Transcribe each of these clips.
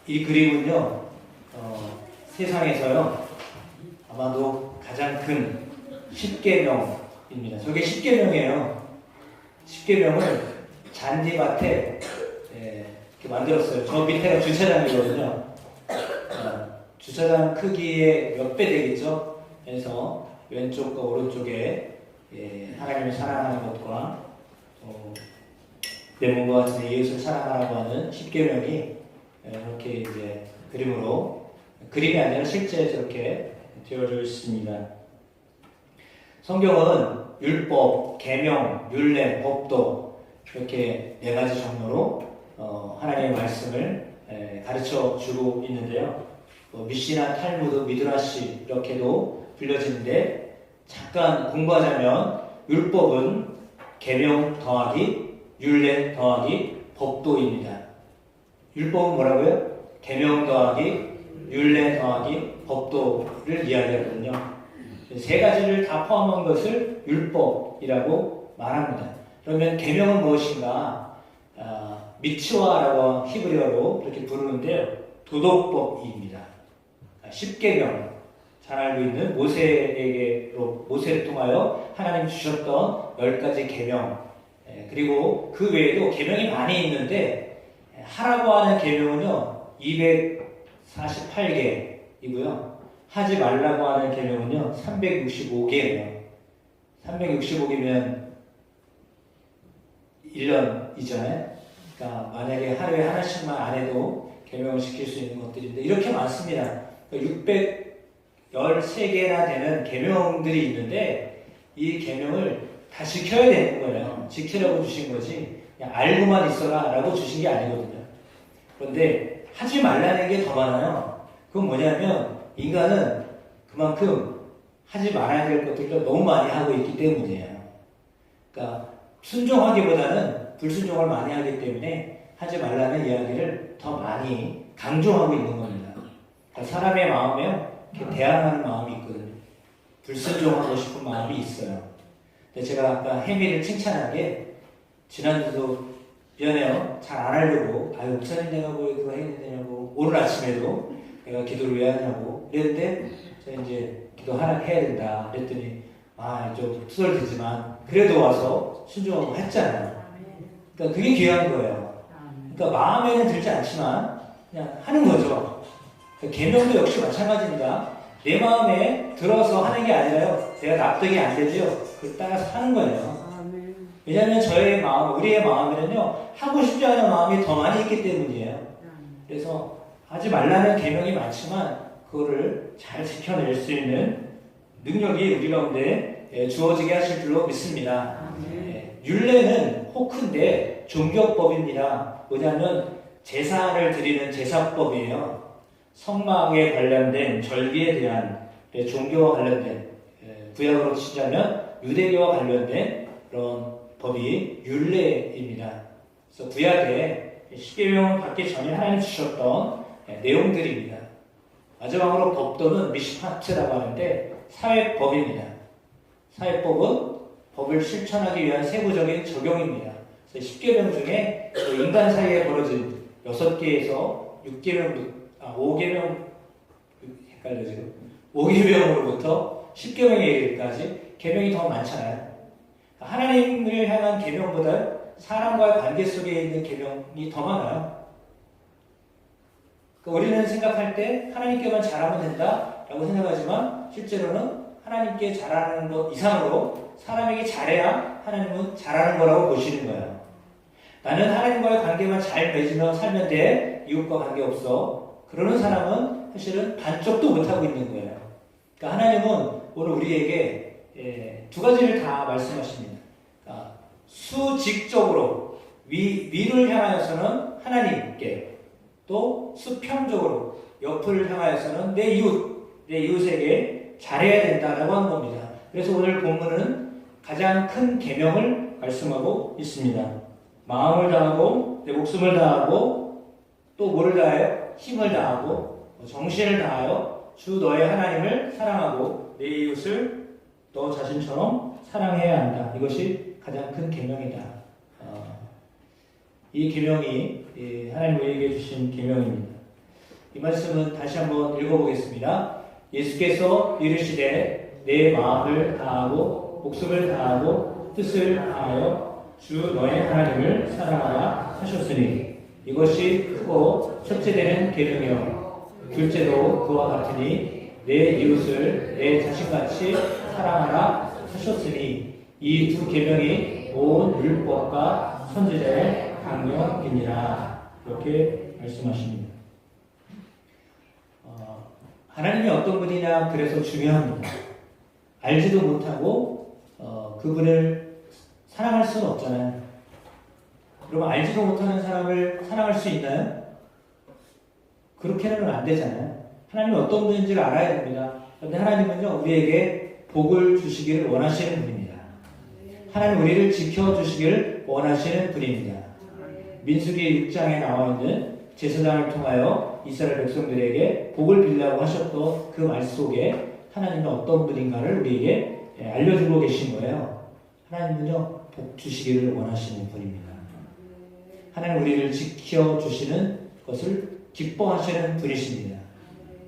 이 그림은요, 세상에서요, 아마도 가장 큰 10계명입니다. 저게 10계명이에요. 10계명을 잔디밭에 이렇게 만들었어요. 저 밑에가 주차장이거든요. 주차장 크기의 몇 배 되겠죠? 그래서 왼쪽과 오른쪽에 하나님을 사랑하는 것과 내 몸과 같은 이웃을 사랑하라고 하는 10계명이 이렇게 이제 그림이 아니라 실제 저렇게 되어져 있습니다. 성경은 율법, 계명, 율례, 법도 이렇게 네 가지 종류로 하나님의 말씀을 가르쳐 주고 있는데요. 미시나, 탈무드, 미드라시 이렇게도 불려지는데 잠깐 공부하자면 율법은 계명 더하기 율례 더하기 법도입니다. 율법은 뭐라고요? 계명 더하기 율례 더하기 법도를 이야기하거든요. 세 가지를 다 포함한 것을 율법이라고 말합니다. 그러면 계명은 무엇인가? 미츠와라고 히브리어로 그렇게 부르는데요. 도덕법입니다. 10계명, 잘 알고 있는 모세를 통하여 하나님 주셨던 10가지 계명, 그리고 그 외에도 계명이 많이 있는데 하라고 하는 계명은요 248개이고요 하지 말라고 하는 계명은요 365개예요. 365개면 1년이잖아요. 그러니까 만약에 하루에 하나씩만 안 해도 계명을 지킬 수 있는 것들인데 이렇게 많습니다. 613개나 되는 계명들이 있는데 이 계명을 다 지켜야 되는 거예요. 지키라고 주신 거지 그냥 알고만 있어라 라고 주신 게 아니거든요. 그런데 하지 말라는 게 더 많아요. 그건 뭐냐면 인간은 그만큼 하지 말아야 될 것들을 너무 많이 하고 있기 때문이에요. 그러니까 순종하기보다는 불순종을 많이 하기 때문에 하지 말라는 이야기를 더 많이 강조하고 있는 겁니다. 그러니까 사람의 마음에 이렇게 대항하는 마음이 있거든요. 불순종하고 싶은 마음이 있어요. 근데 제가 아까 혜미를 칭찬한 게 지난주도 미안해요. 잘 안 하려고 목사님 내가 뭐 그거 해야 되냐고 오늘 아침에도 내가 기도를 왜 하냐고 그랬는데 제가 이제 기도해야 된다 그랬더니 좀 투덜대지만 그래도 와서 순종하고 했잖아요. 그러니까 그게 귀한 거예요. 그러니까 마음에는 들지 않지만 그냥 하는 거죠. 그러니까 계명도 역시 마찬가지입니다. 내 마음에 들어서 하는 게 아니라요. 내가 납득이 안 되죠. 그걸 따라서 하는 거예요. 왜냐하면 저의 마음, 우리의 마음에는요. 하고 싶지 않은 마음이 더 많이 있기 때문이에요. 그래서 하지 말라는 계명이 많지만 그거를 잘 지켜낼 수 있는 능력이 우리 가운데 주어지게 하실 줄로 믿습니다. 율례는 혹한데 종교법입니다. 뭐냐면 제사를 드리는 제사법이에요. 성막에 관련된 절기에 대한 종교와 관련된 구약으로 치자면 유대교와 관련된 그런 법이 율례입니다. 그래서 구약에 10계명을 받기 전에 하나님 주셨던 내용들입니다. 마지막으로 법도는 미시파트라고 하는데 사회법입니다. 사회법은 법을 실천하기 위한 세부적인 적용입니다. 그래서 10계명 중에 인간 사이에 벌어진 6개에서 6계명, 5계명, 헷갈려 지금. 5계명으로부터 10계명에 이르기까지 계명이 더 많잖아요. 하나님을 향한 계명보다 사람과의 관계 속에 있는 계명이 더 많아요. 그러니까 우리는 생각할 때 하나님께만 잘하면 된다라고 생각하지만 실제로는 하나님께 잘하는 것 이상으로 사람에게 잘해야 하나님은 잘하는 거라고 보시는 거예요. 나는 하나님과의 관계만 잘 맺으며 살면 돼. 이웃과 관계없어. 그러는 사람은 사실은 반쪽도 못하고 있는 거예요. 그러니까 하나님은 오늘 우리에게 두 가지를 다 말씀하십니다. 그러니까 수직적으로 위를 향하여서는 하나님께 또 수평적으로 옆을 향하여서는 내 이웃에게 잘해야 된다라고 하는 겁니다. 그래서 오늘 본문은 가장 큰 계명을 말씀하고 있습니다. 마음을 다하고 내 목숨을 다하고 또 뭐를 다하여? 힘을 다하고 정신을 다하여 주 너의 하나님을 사랑하고 내 이웃을 너 자신처럼 사랑해야 한다. 이것이 가장 큰 계명이다. 이 계명이 하나님 우리에게 주신 계명입니다. 이 말씀은 다시 한번 읽어보겠습니다. 예수께서 이르시되 내 마음을 다하고 목숨을 다하고 뜻을 다하여 주 너의 하나님을 사랑하라 하셨으니 이것이 크고 첫째 되는 계명이요 둘째도 그와 같으니 내 이웃을 내 자신같이 사랑하라 하셨으니 이 두 계명이 온 율법과 선지자의 강령이니라. 이렇게 말씀하십니다. 하나님이 어떤 분이냐 그래서 중요합니다. 알지도 못하고 그분을 사랑할 수는 없잖아요. 그러면 알지도 못하는 사람을 사랑할 수 있나요? 그렇게는 안 되잖아요. 하나님이 어떤 분인지를 알아야 됩니다. 그런데 하나님은요 우리에게 복을 주시기를 원하시는 분입니다. 하나님 우리를 지켜주시기를 원하시는 분입니다. 민수기 6장에 나와 있는 제사장을 통하여 이스라엘 백성들에게 복을 빌라고 하셨던 그 말 속에 하나님은 어떤 분인가를 우리에게 알려주고 계신 거예요. 하나님은요 복 주시기를 원하시는 분입니다. 하나님 우리를 지켜주시는 것을 기뻐하시는 분이십니다.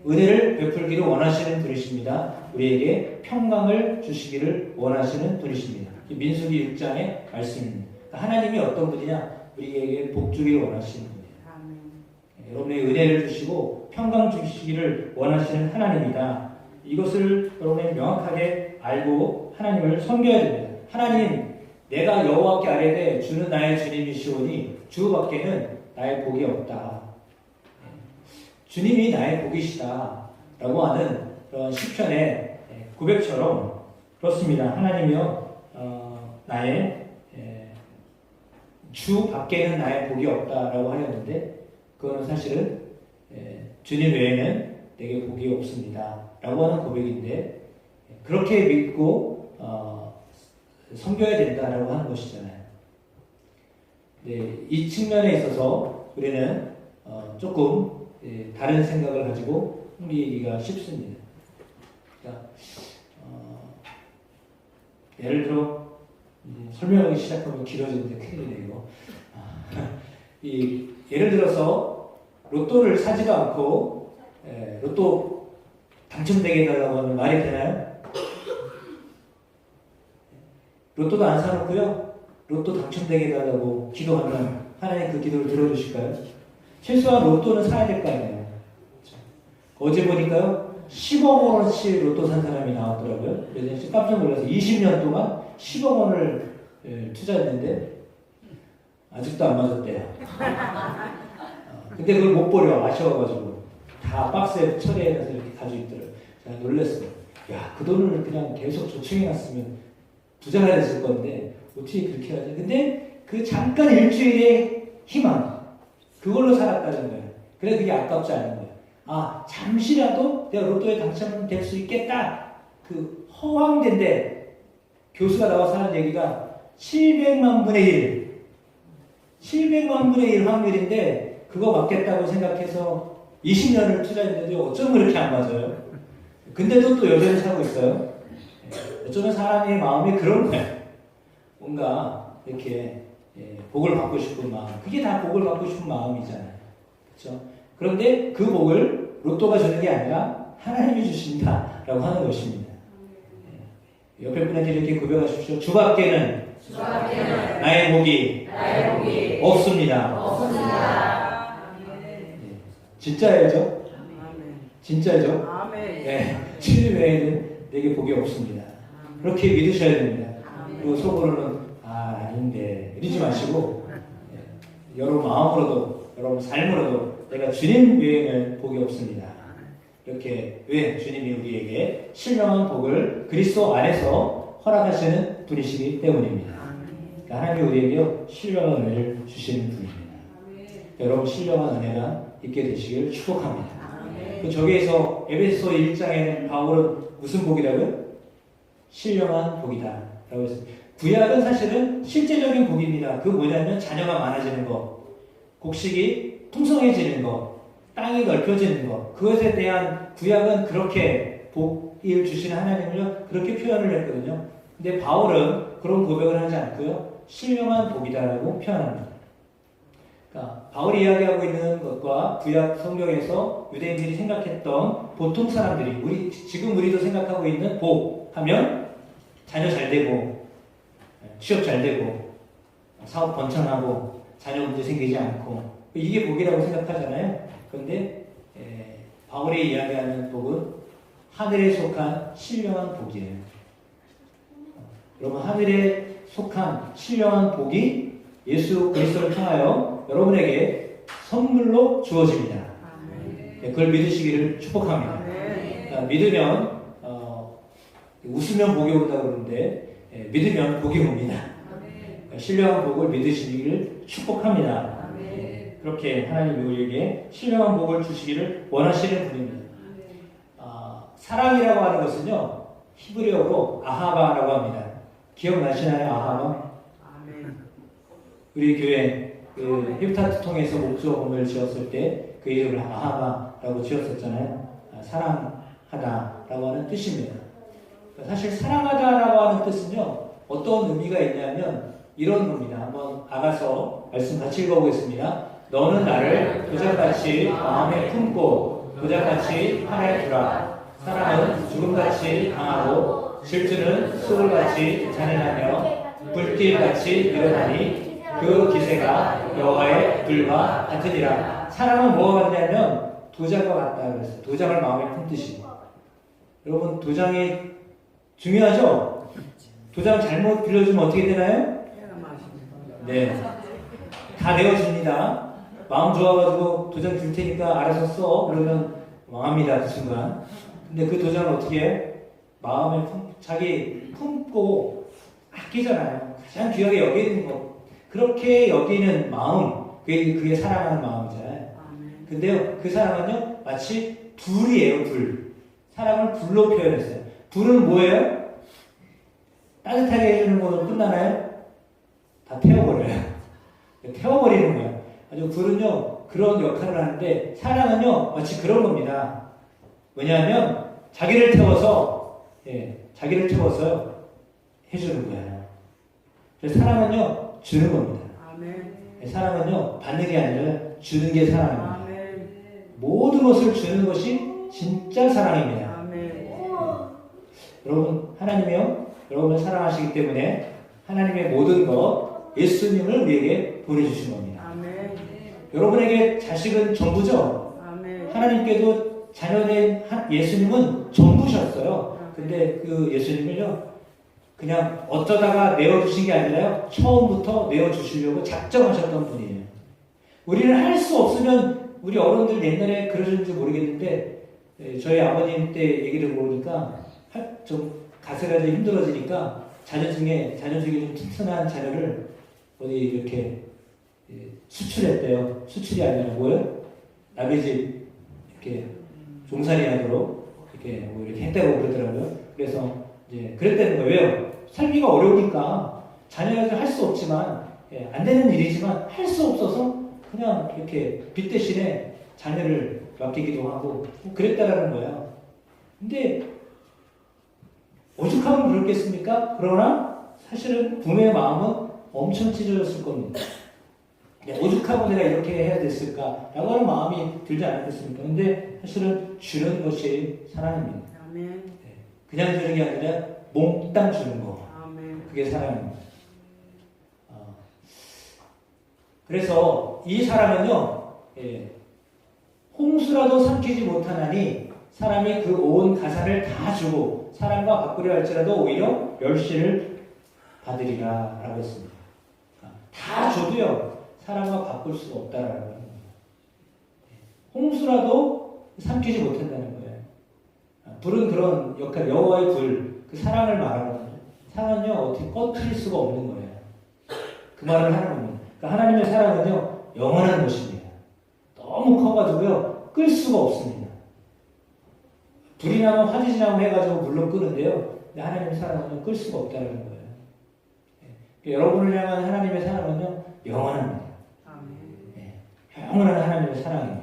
은혜를 베풀기를 원하시는 분이십니다. 우리에게 평강을 주시기를 원하시는 분이십니다. 민수기 6장의 말씀입니다. 하나님이 어떤 분이냐? 우리에게 복 주기를 원하시는 분이에요. 여러분의 은혜를 주시고 평강 주시기를 원하시는 하나님이다. 이것을 여러분이 명확하게 알고 하나님을 섬겨야 됩니다. 하나님, 내가 여호와께 아뢰되 주는 나의 주님이시오니 주밖에는 나의 복이 없다. 주님이 나의 복이시다 라고 하는 그런 시편의 고백처럼 그렇습니다. 하나님이여 나의 주 밖에는 나의 복이 없다라고 하였는데 그거는 사실은 주님 외에는 내게 복이 없습니다 라고 하는 고백인데 그렇게 믿고 섬겨야 된다라고 하는 것이잖아요. 네, 이 측면에 있어서 우리는 조금 다른 생각을 가지고 흥미하기가 쉽습니다. 그러니까 예를 들어 설명하기 시작하면 길어지는데 큰일이네요. 예를 들어서 로또를 사지도 않고 로또 당첨되게 해달라고 하면 말이 되나요? 로또도 안 사놓고요. 로또 당첨되게 해달라고 기도하면 하나님 그 기도를 들어주실까요? 최소한 로또는 사야 될 거 아니에요. 어제 보니까요 10억 원어치 로또 산 사람이 나왔더라고요. 그래서 깜짝 놀라서 20년 동안 10억 원을 투자했는데 아직도 안 맞았대요. 근데 그걸 못 버려. 아쉬워가지고 다 박스에 처리해서 이렇게 가지고 있더라고요. 제가 놀랐어요. 야, 그 돈을 그냥 계속 저축해놨으면 부자가 됐을 건데 어떻게 그렇게 하지? 근데 그 잠깐 일주일의 희망 그걸로 살았다는 거예요. 그래 그게 아깝지 않은 거예요. 아, 잠시라도 내가 로또에 당첨될 수 있겠다. 그 허황된데 교수가 나와서 하는 얘기가 700만 분의 1 700만 분의 1 확률인데 그거 맞겠다고 생각해서 20년을 투자했는데 어쩜 그렇게 안 맞아요? 근데도 또 여전히 사고 있어요. 어쩌면 사람의 마음이 그런 거예요. 뭔가 이렇게 복을 받고 싶은 마음 그게 다 복을 받고 싶은 마음이잖아요. 그렇죠? 그런데 그 복을 로또가 주는 게 아니라 하나님이 주신다라고 하는 것입니다. 옆에 분한테 이렇게 고백하십시오. 주밖에는 나의 복이 없습니다. 진짜예죠? 진짜죠? 네, 주님 외에는 내게 복이 없습니다. 그렇게 믿으셔야 됩니다. 그리고 속으로는 아닌데 이러지 마시고 여러분 마음으로도 여러분 삶으로도 내가 주님 외에는 복이 없습니다. 이렇게 왜 주님이 우리에게 신령한 복을 그리스도 안에서 허락하시는 분이시기 때문입니다. 그러니까 하나님이 우리에게 신령한 은혜를 주시는 분입니다. 여러분 신령한 은혜가 있게 되시길 축복합니다. 그 저기에서 에베소 1장에는 바울은 무슨 복이라고요? 신령한 복이다 라고 했습니다. 구약은 사실은 실제적인 복입니다. 그 뭐냐면 자녀가 많아지는 것, 곡식이 풍성해지는 것, 땅이 넓혀지는 것, 그것에 대한 구약은 그렇게 복을 주시는 하나님을 그렇게 표현을 했거든요. 근데 바울은 그런 고백을 하지 않고요. 신령한 복이다라고 표현합니다. 그러니까 바울이 이야기하고 있는 것과 구약 성경에서 유대인들이 생각했던 보통 사람들이 지금 우리도 생각하고 있는 복 하면 자녀 잘 되고 취업 잘 되고 사업 번창하고 자녀 문제 생기지 않고 이게 복이라고 생각하잖아요. 그런데 바울이 이야기하는 복은 하늘에 속한 신령한 복이에요. 여러분, 하늘에 속한 신령한 복이 예수 그리스도를 통하여 여러분에게 선물로 주어집니다. 그걸 믿으시기를 축복합니다. 믿으면 웃으면 복이 온다고 그러는데 믿으면 복이 옵니다. 신령한 복을 믿으시기를 축복합니다. 그렇게 하나님이 우리에게 신령한 복을 주시기를 원하시는 분입니다. 사랑이라고 하는 것은요, 히브리어로 아하바라고 합니다. 기억나시나요? 아하바? 우리 교회 히브타트 통해서 목조금을 지었을 때 그 이름을 아하바라고 지었었잖아요. 사랑하다라고 하는 뜻입니다. 사실 사랑하다라고 하는 뜻은요, 어떤 의미가 있냐면 이런 겁니다. 한번 아가서 말씀 같이 읽어보겠습니다. 너는 나를 도장같이 마음에 품고 도장같이 팔에 두라. 사랑은 죽음같이 강하고 질투는 소울같이 잔인하며 불길같이 일어나니 그 기세가 여호와의 불과 같으니라. 사랑은 뭐가 같냐면 도장과 같다 그랬어요. 도장을 마음에 품듯이. 여러분, 도장이 중요하죠? 도장 잘못 빌려주면 어떻게 되나요? 네, 다 내어줍니다. 마음 좋아가지고 도장 줄 테니까 알아서 써. 그러면 망합니다, 그 순간. 근데 그 도장을 어떻게 해? 마음에 자기 품고 아끼잖아요. 가장 귀하게 여기는 것. 그렇게 여기는 마음, 그게 사랑하는 마음이잖아요. 근데요, 그 사랑은요, 마치 불이에요, 불. 사랑을 불로 표현했어요. 불은 뭐예요? 따뜻하게 해주는 거는 끝나나요? 다 태워버려요. 태워버리는 거예요. 아주 불은요, 그런 역할을 하는데, 사랑은요, 마치 그런 겁니다. 왜냐하면, 자기를 태워서 해주는 거예요. 그래서 사랑은요, 주는 겁니다. 사랑은요, 받는 게 아니라 주는 게 사랑입니다. 모든 것을 주는 것이 진짜 사랑입니다. 여러분, 하나님이요, 여러분을 사랑하시기 때문에 하나님의 모든 것, 예수님을 우리에게 보내주신 겁니다. 여러분에게 자식은 전부죠? 하나님께도 자녀된 예수님은 전부셨어요. 근데 그 예수님을요, 그냥 어쩌다가 내어주신 게 아니라요, 처음부터 내어주시려고 작정하셨던 분이에요. 우리는 할 수 없으면, 우리 어른들 옛날에 그러셨는지 모르겠는데, 저희 아버님 때 얘기를 보니까 좀 가세가 좀 힘들어지니까 자녀 중에 좀 튼튼한 자녀를 어디 이렇게 수출했대요. 수출이 아니라 뭐예요? 남의 집 이렇게 종살이 하도록 이렇게 했다고 그러더라고요. 그래서 이제 그랬다는 거예요. 왜요? 살기가 어려우니까 자녀가 할 수 없지만, 안 되는 일이지만 할 수 없어서 그냥 이렇게 빚 대신에 자녀를 맡기기도 하고 그랬다라는 거예요. 근데 오죽하면 그렇겠습니까? 그러나 사실은 부모의 마음은 엄청 찢어졌을 겁니다. 오죽하면 내가 이렇게 해야 됐을까라고 하는 마음이 들지 않았겠습니까? 근데 사실은 주는 것이 사랑입니다. 그냥 주는 게 아니라 몽땅 주는 거. 그게 사랑입니다. 그래서 이 사랑은요, 홍수라도 삼키지 못하나니 사람이 그 온 가사를 다 주고 사랑과 바꾸려 할지라도 오히려 멸시를 받으리라 라고 했습니다. 다 줘도요, 사랑과 바꿀 수가 없다라는 겁니다. 홍수라도 삼키지 못한다는 거예요. 불은 그런 역할, 여호와의 불, 그 사랑을 말하거든요. 사랑은요, 어떻게 꺼뜨릴 수가 없는 거예요. 그 말을 하는 겁니다. 그러니까 하나님의 사랑은요, 영원한 것입니다. 너무 커가지고요, 끌 수가 없습니다. 불이 나면 화재지 나면 해가지고 물론 끄는데요, 근데 하나님의 사랑은요, 끌 수가 없다는 거예요. 여러분을 향한 하나님의 사랑은요, 영원합니다. 영원한 하나님의 사랑입니다.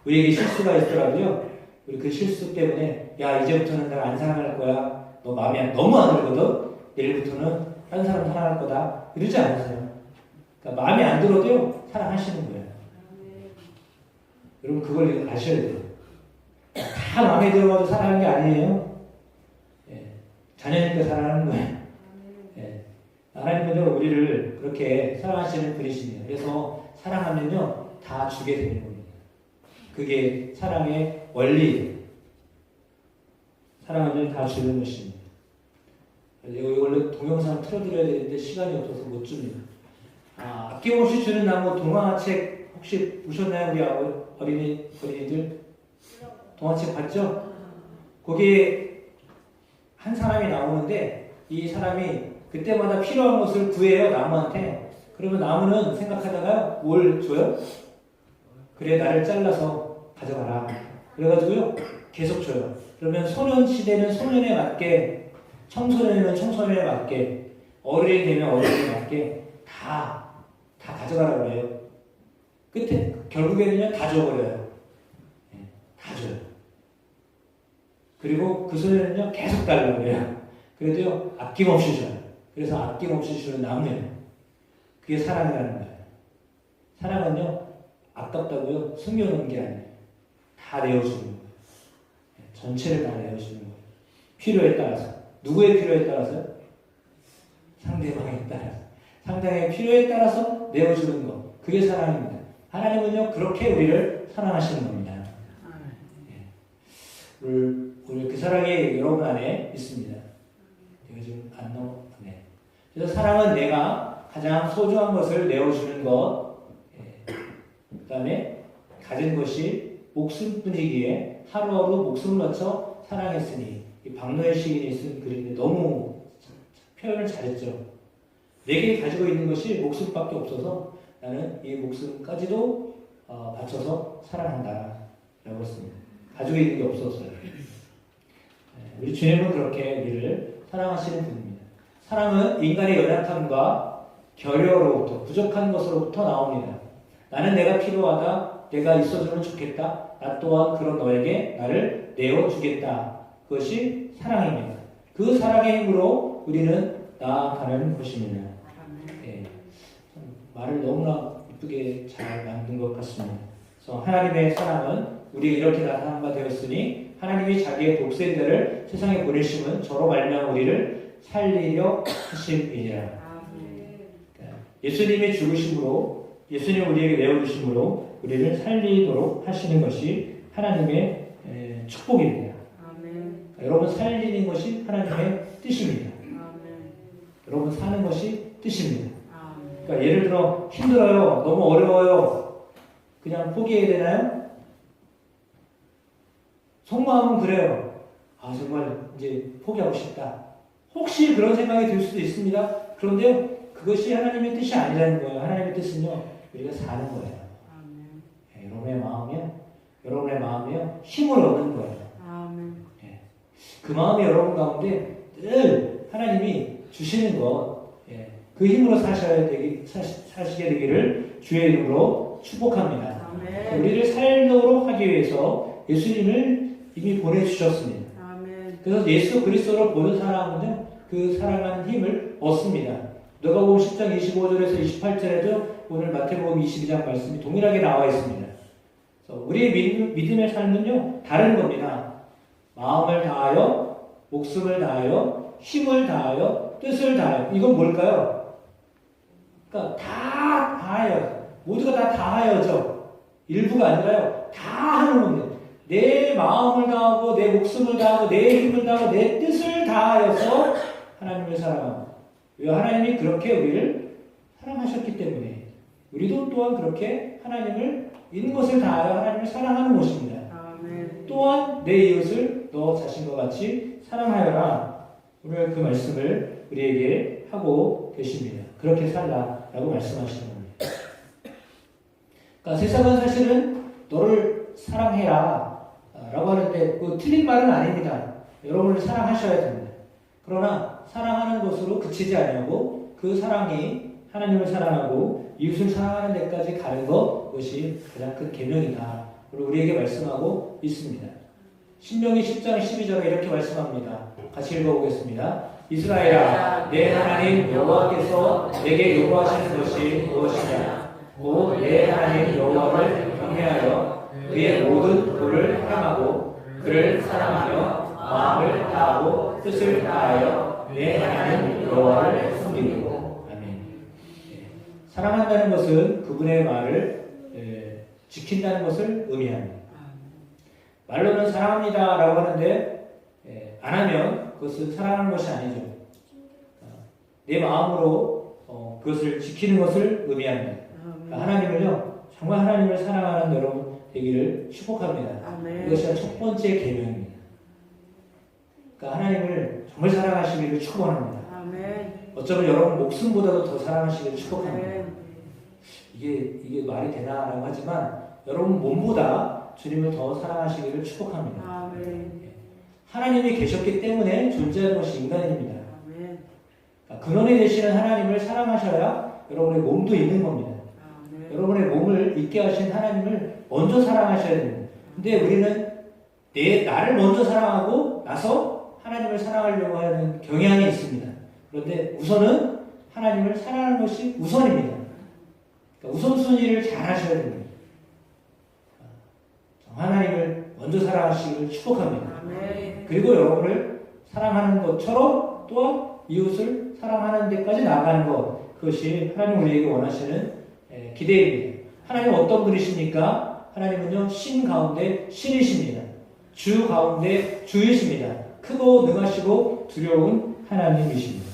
우리에게 실수가 있더라도요, 우리 그 실수 때문에, 야, 이제부터는 내가 안 사랑할 거야. 너 마음이 너무 안 들거든? 내일부터는 다른 사람 사랑할 거다. 이러지 않으세요. 그러니까 마음에 안 들어도요, 사랑하시는 거예요. 여러분, 그걸 아셔야 돼요. 다 마음에 들어가도 사랑하는 게 아니에요. 예. 자녀니까 사랑하는 거예요. 예. 하나님은요, 우리를 그렇게 사랑하시는 분이십니다. 그래서 사랑하면요, 다 주게 되는 겁니다. 그게 사랑의 원리예요. 사랑하면 다 주는 것입니다. 여기 원래 동영상 틀어드려야 되는데 시간이 없어서 못 줍니다. 아낌없이 주는 나무 동화책 혹시 보셨나요? 우리 어린이들? 동화책 봤죠? 거기에 한 사람이 나오는데 이 사람이 그때마다 필요한 것을 구해요, 나무한테. 그러면 나무는 생각하다가 뭘 줘요? 그래, 나를 잘라서 가져가라. 그래가지고요, 계속 줘요. 그러면 소년 시대는 소년에 맞게, 청소년이면 청소년에 맞게, 어른이 되면 어른에 맞게 다 가져가라고 해요. 끝에, 결국에는요, 다 줘버려요. 네, 다 줘요. 그리고 그 소년은요, 계속 달라고 해요. 그래도요, 아낌없이 줘요. 그래서 아낌없이 주는 나무예요. 그게 사랑이라는 거예요. 사랑은요, 아깝다고요, 숨겨놓는 게 아니에요. 다 내어주는 거예요. 전체를 다 내어주는 거예요. 필요에 따라서. 누구의 필요에 따라서요? 상대방에 따라서. 상대방의 필요에 따라서 내어주는 것. 그게 사랑입니다. 하나님은요, 그렇게 우리를 사랑하시는 겁니다. 오늘 그 사랑이 여러분 안에 있습니다. 제가 지금 안 네. 그래서 사랑은 내가 가장 소중한 것을 내어주는 것, 그 다음에 가진 것이 목숨뿐이기에 하루하루 목숨을 바쳐 사랑했으니, 이 박노해 시인이 쓴 글인데 너무 표현을 잘했죠. 내게 가지고 있는 것이 목숨밖에 없어서 나는 이 목숨까지도 바쳐서 사랑한다 라고 했습니다. 가지고 있는 게 없어서요. 우리 주님은 그렇게 우리를 사랑하시는 분입니다. 사랑은 인간의 연약함과 결여로부터, 부족한 것으로부터 나옵니다. 나는 내가 필요하다, 내가 있어주면 좋겠다, 나 또한 그런 너에게 나를 내어주겠다. 그것이 사랑입니다. 그 사랑의 힘으로 우리는 나아가는 것입니다. 예, 말을 너무나 이쁘게 잘 만든 것 같습니다. 그래서 하나님의 사랑은 우리 이렇게 나타난 바 되었으니 하나님이 자기의 독생자를 세상에 보내심은 저로 말미암아 우리를 살리려 하심이니라. 예수님의 죽으심으로, 예수님 우리에게 내어주심으로 우리를 살리도록 하시는 것이 하나님의 축복입니다. 그러니까 여러분 살리는 것이 하나님의 뜻입니다. 여러분 사는 것이 뜻입니다. 그러니까 예를 들어 힘들어요, 너무 어려워요, 그냥 포기해야 되나요? 속마음은 그래요. 정말 이제 포기하고 싶다. 혹시 그런 생각이 들 수도 있습니다. 그런데요, 그것이 하나님의 뜻이 아니라는 거예요. 하나님의 뜻은요, 우리가 사는 거예요. 여러분의 마음이요, 힘을 얻는 거예요. 그 마음이 여러분 가운데 늘 하나님이 주시는 것, 그 힘으로 사시게 되기를 주의 이름으로 축복합니다. 우리를 살도록 하기 위해서 예수님을 이미 보내주셨습니다. 그래서 예수 그리스도를 보는 사람은요, 그 사랑하는 힘을 얻습니다. 누가복음 10장 25절에서 28절에도 오늘 마태복음 22장 말씀이 동일하게 나와 있습니다. 그래서 우리의 믿음의 삶은요, 다른 겁니다. 마음을 다하여, 목숨을 다하여, 힘을 다하여, 뜻을 다하여. 이건 뭘까요? 그러니까 다 다하여. 모두가 다 다하여죠. 일부가 아니라요, 다 하는 겁니다. 내 마음을 다하고, 내 목숨을 다하고, 내 힘을 다하고, 내 뜻을 다하여서 하나님을 사랑합니다. 왜? 하나님이 그렇게 우리를 사랑하셨기 때문에 우리도 또한 그렇게 하나님을 있는 것을 다하여 하나님을 사랑하는 것입니다. 또한 내 이웃을 너 자신과 같이 사랑하여라. 오늘 그 말씀을 우리에게 하고 계십니다. 그렇게 살라라고 말씀하시는 겁니다. 그러니까 세상은 사실은 너를 사랑해라 라고 하는데 그 틀린 말은 아닙니다. 여러분을 사랑하셔야 됩니다. 그러나 사랑하는 것으로 그치지 아니하고 그 사랑이 하나님을 사랑하고 이웃을 사랑하는 데까지 가는 것이 가장 큰 계명이다. 그리고 우리에게 말씀하고 있습니다. 신명기 10장 12절에 이렇게 말씀합니다. 같이 읽어보겠습니다. 이스라엘아, 내 하나님 여호와께서 내게 요구하시는 것이 무엇이냐? 곧 내 하나님 여호와를 경외하여 그의 모든 도를 행하고 그를 사랑하며 마음을 다하고 뜻을 다하여 내 하나님 여호와를 섬기고. 아멘. 사랑한다는 것은 그분의 말을 지킨다는 것을 의미합니다. 말로는 사랑합니다라고 하는데 안 하면 그것은 사랑하는 것이 아니죠. 내 마음으로 그것을 지키는 것을 의미합니다. 하나님을요, 정말 하나님을 사랑하는 여러분 되기를 축복합니다. 아멘. 이것이 첫 번째 계명입니다. 그러니까 하나님을 정말 사랑하시기를 축복합니다. 아멘. 어쩌면 여러분 목숨보다도 더 사랑하시기를 축복합니다. 아멘. 이게 말이 되나라고 하지만 여러분 몸보다 주님을 더 사랑하시기를 축복합니다. 아멘. 하나님이 계셨기 때문에 존재하는 것이 인간입니다. 아멘. 그러니까 근원이 되시는 하나님을 사랑하셔야 여러분의 몸도 있는 겁니다. 아멘. 여러분의 몸을 있게 하신 하나님을 먼저 사랑하셔야 됩니다. 근데 우리는 나를 먼저 사랑하고 나서 하나님을 사랑하려고 하는 경향이 있습니다. 그런데 우선은 하나님을 사랑하는 것이 우선입니다. 그러니까 우선순위를 잘 하셔야 됩니다. 하나님을 먼저 사랑하시기를 축복합니다. 아멘. 그리고 여러분을 사랑하는 것처럼 또한 이웃을 사랑하는 데까지 나아가는 것, 그것이 하나님 우리에게 원하시는 기대입니다. 하나님 어떤 분이십니까? 하나님은요, 신 가운데 신이십니다. 주 가운데 주이십니다. 크고 능하시고 두려운 하나님이십니다.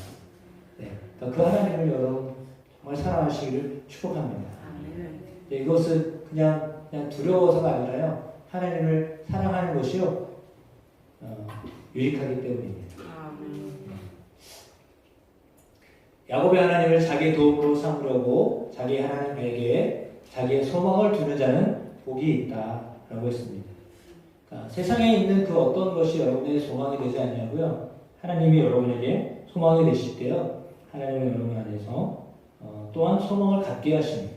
그 하나님을 여러분 정말 사랑하시기를 축복합니다. 이것은 그냥 두려워서가 아니라요, 하나님을 사랑하는 것이요, 유익하기 때문입니다. 야곱의 하나님을 자기의 도움으로 삼으려고 자기 하나님에게 자기의 소망을 두는 자는 복이 있다라고 했습니다. 그러니까 세상에 있는 그 어떤 것이 여러분의 소망이 되지 않냐고요. 하나님이 여러분에게 소망이 되실 때요, 하나님은 여러분 안에서 또한 소망을 갖게 하십니다.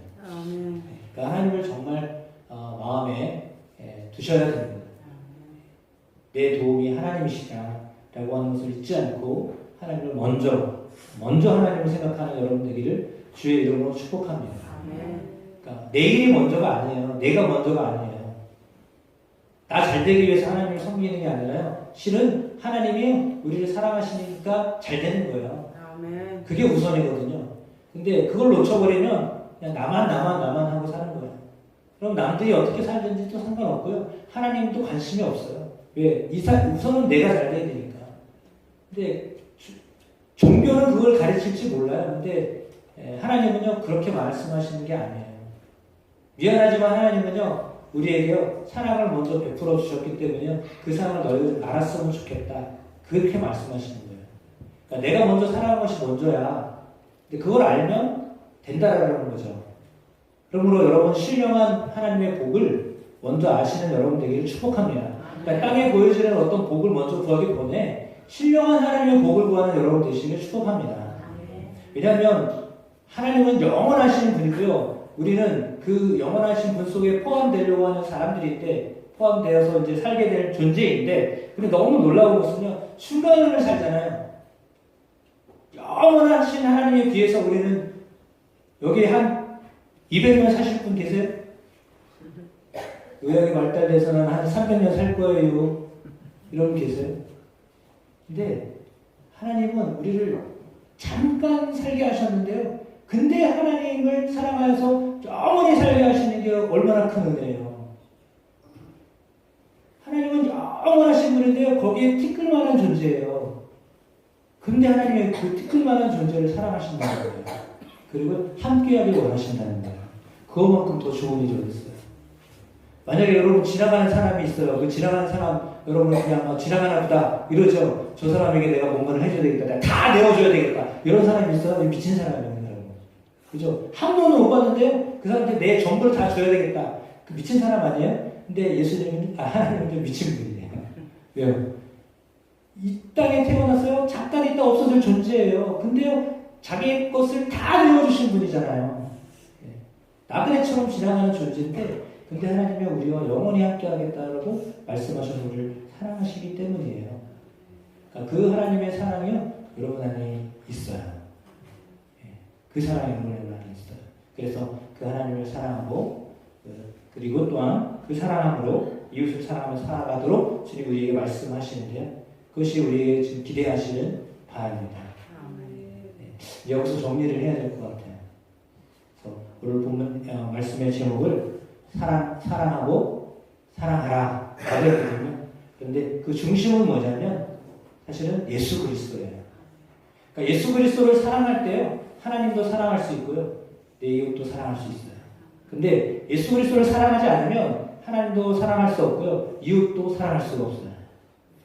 그러니까 하나님을 정말 마음에 두셔야 됩니다. 내 도움이 하나님이시다라고 하는 것을 잊지 않고 하나님을 먼저 하나님을 생각하는 여러분 되기를 주의 이름으로 축복합니다. 그러니까 내일이 먼저가 아니에요. 내가 먼저가 아니에요. 나 잘 되기 위해서 하나님을 섬기는 게 아니라요, 실은 하나님이 우리를 사랑하시니까 잘 되는 거예요. 그게 우선이거든요. 근데 그걸 놓쳐버리면 그냥 나만 하고 사는 거예요. 그럼 남들이 어떻게 살든지 또 상관없고요, 하나님도 관심이 없어요. 왜? 우선은 내가 잘 돼야 되니까. 근데 종교는 그걸 가르칠지 몰라요. 근데 하나님은요, 그렇게 말씀하시는 게 아니에요. 미안하지만 하나님은요, 우리에게 사랑을 먼저 베풀어 주셨기 때문에 그 사랑을 너희들 알았으면 좋겠다, 그렇게 말씀하시는 거예요. 그러니까 내가 먼저 사랑하는 것이 먼저야. 근데 그걸 알면 된다라는 거죠. 그러므로 여러분, 신령한 하나님의 복을 먼저 아시는 여러분 되기를 축복합니다. 그러니까 땅에 보여지는 어떤 복을 먼저 구하기 전에 신령한 하나님의 복을 구하는 여러분 되시기를 축복합니다. 왜냐하면 하나님은 영원하신 분이고요, 우리는 그 영원하신 분 속에 포함되려고 하는 사람들인데, 포함되어서 이제 살게 될 존재인데, 근데 너무 놀라운 것은요, 순간을 살잖아요. 영원하신 하나님에 비해서 우리는 여기 한 200년 사실 분 계세요? 의학이 발달돼서는 한 300년 살 거예요, 이런 분 계세요? 근데 하나님은 우리를 잠깐 살게 하셨는데요, 근데 하나님을 사랑하여서 영원히 살게 하시는 게 얼마나 큰 은혜예요. 하나님은 영원하신 분인데요, 거기에 티끌만한 존재예요. 근데 하나님의 그 티끌만한 존재를 사랑하신다는 거예요. 그리고 함께하길 원하신다는 거예요. 그것만큼 더 좋은 일이 어딨어요. 만약에 여러분 지나가는 사람이 있어요. 그 지나가는 사람 여러분 그냥 지나가나 보다 이러죠. 저 사람에게 내가 뭔가를 해줘야 되겠다, 내가 다 내어줘야 되겠다, 이런 사람이 있어요. 미친 사람이에요. 그죠? 한 번은 못 봤는데요, 그 사람한테 내 전부를 다 줘야 되겠다. 그 미친 사람 아니에요? 근데 예수님은, 하나님은 미친 분이에요. 왜요? 이 땅에 태어났어요? 잠깐 있다 없어질 존재예요. 근데요, 자기 것을 다 내어주신 분이잖아요. 나그네처럼 지나가는 존재인데, 근데 하나님이 우리와 영원히 함께 하겠다라고 말씀하신 우리를 사랑하시기 때문이에요. 그러니까 그 하나님의 사랑이요, 여러분 안에 있어요. 예, 그 사랑이 여러분 안에 있어요. 그래서 그 하나님을 사랑하고 그리고 또한 그 사랑함으로 이웃을 사랑하며 살아가도록 주님 우리에게 말씀하시는데요. 그것이 우리에게 지금 기대하시는 바입니다. 네, 여기서 정리를 해야 될 것 같아요. 그래서 오늘 본문 말씀의 제목을 사랑하고 사랑하라 라고 했거든요. 그런데 그 중심은 뭐냐면 사실은 예수 그리스도예요. 그러니까 예수 그리스도를 사랑할 때요, 하나님도 사랑할 수 있고요, 내 이웃도 사랑할 수 있어요. 근데 예수 그리스도를 사랑하지 않으면 하나님도 사랑할 수 없고요, 이웃도 사랑할 수가 없어요.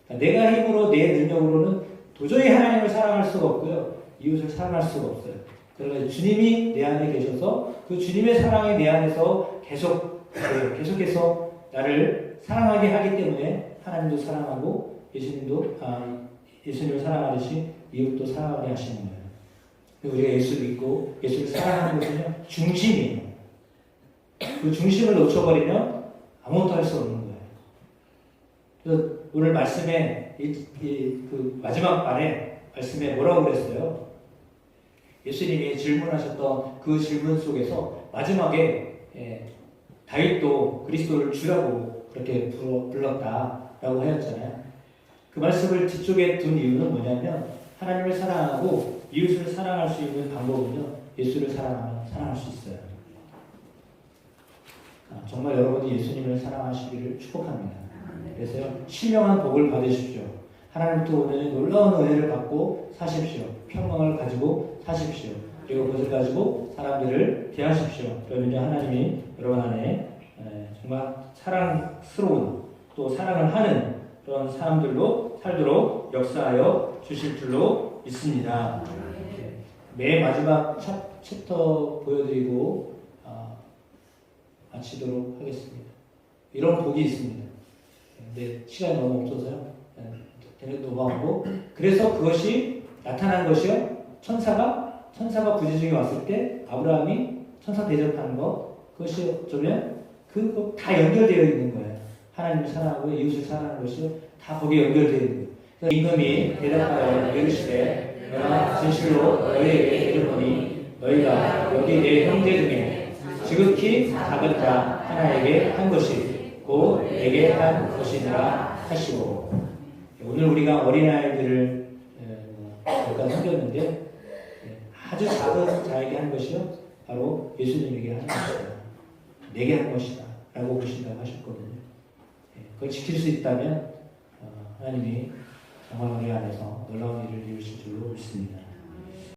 그러니까 내가 힘으로 내 능력으로는 도저히 하나님을 사랑할 수가 없고요, 이웃을 사랑할 수가 없어요. 그러니까 주님이 내 안에 계셔서 그 주님의 사랑이 내 안에서 계속해서 나를 사랑하게 하기 때문에 하나님도 사랑하고 예수님을 사랑하듯이 이웃도 사랑하게 하시는 거예요. 우리가 예수를 믿고 예수를 사랑하는 것은요, 중심이에요. 그 중심을 놓쳐버리면 아무것도 할 수 없는 거예요. 그래서 오늘 말씀에 그 마지막 말에 말씀에 뭐라고 그랬어요? 예수님이 질문하셨던 그 질문 속에서 마지막에 다윗도 그리스도를 주라고 그렇게 불렀다라고 하였잖아요. 그 말씀을 뒤쪽에 둔 이유는 뭐냐면 하나님을 사랑하고 이웃을 사랑할 수 있는 방법은요, 예수를 사랑하면 사랑할 수 있어요. 정말 여러분이 예수님을 사랑하시기를 축복합니다. 그래서요, 신령한 복을 받으십시오. 하나님부터 오는 놀라운 은혜를 받고 사십시오. 평강을 가지고 사십시오. 그리고 그것을 가지고 사람들을 대하십시오. 그러면요, 하나님이 여러분 안에 정말 사랑스러운 또 사랑을 하는 그런 사람들로 살도록 역사하여 주실 줄로 믿습니다. 매 마지막 챕터 보여드리고 마치도록 하겠습니다. 이런 복이 있습니다. 근데 시간이 너무 없어서요. 대략 넘어가고, 그래서 그것이 나타난 것이요, 천사가 부지중에 왔을 때 아브라함이 천사 대접하는 것, 그것이 어쩌면 그거 다 연결되어 있는 거예요. 하나님을 사랑하고 이웃을 사랑하는 것이 다 거기에 연결되어 있는 거예요. 임금이 대답하여 이르시되 내가 진실로 너희에게 이르노니 너희가 여기 내 형제 중에 지극히 작은 자 하나에게 한 것이 곧 내게 한 것이니라 하시고, 오늘 우리가 어린아이들을 잠깐 섬겼는데 아주 작은 자에게 한 것이요, 바로 예수님에게 한 것이다, 내게 한 것이다 라고 보신다고 하셨거든요. 그걸 지킬 수 있다면 하나님이 정말 우리 안에서 놀라운 일을 이루실 줄로 믿습니다.